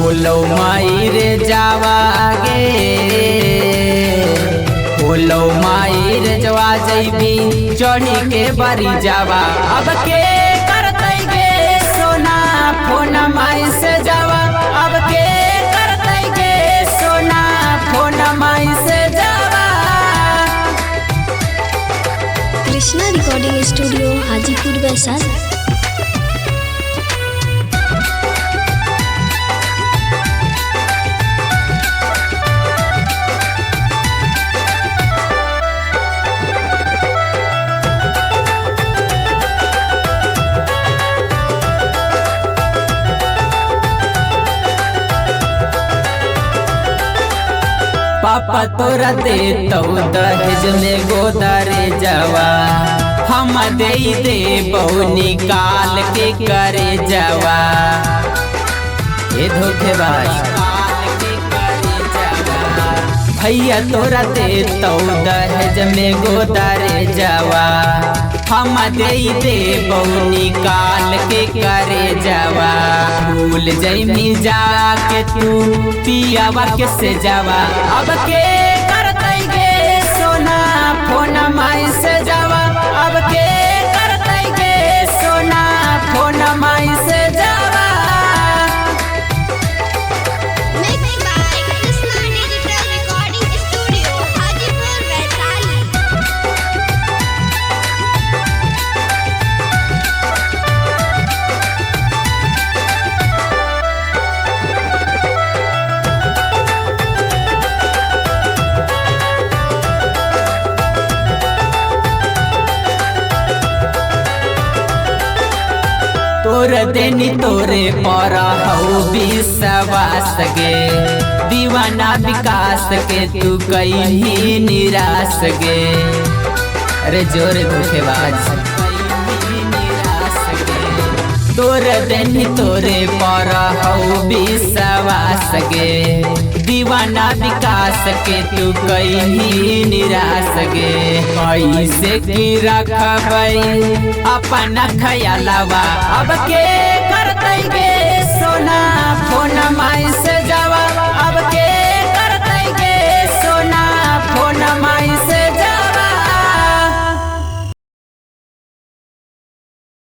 बोलो माई रे जावा गे, बोलो माई रे जवा जैबी चढ़ी के बरी जावा। अब के करते गे सोना फोन माई से जावा, अब के करते गे सोना फोन माई से जावा। Krishna recording studio Hajipur Vaishali. पापा तोरा दे तो दहेज में गोदरे जवा, हम दे बहु निकाल के करे जवा। ये धोखेबाज भैया तोरा दे तो दहेज में गोदरे जवा, हम दे बहु निकाल के करे जवा। भूल जैमी जाके तू पियावा के से जावा, अब के करते गे सोना फोन माई से जावा, अब के करते गे सोना फोन माई से जावा। तोर देनी तोरे पर हऊ विश्वास गे, दीवाना विकास के तू कहीं निराश गे। अरे जोर धोखेबाज तोर देनी तोरे पर हऊ विश्वास गे, दीवाना विकास के तू कहीं निराश गे। कैसे की रखबै अपना ख्यालवा, अब के करते गे सोना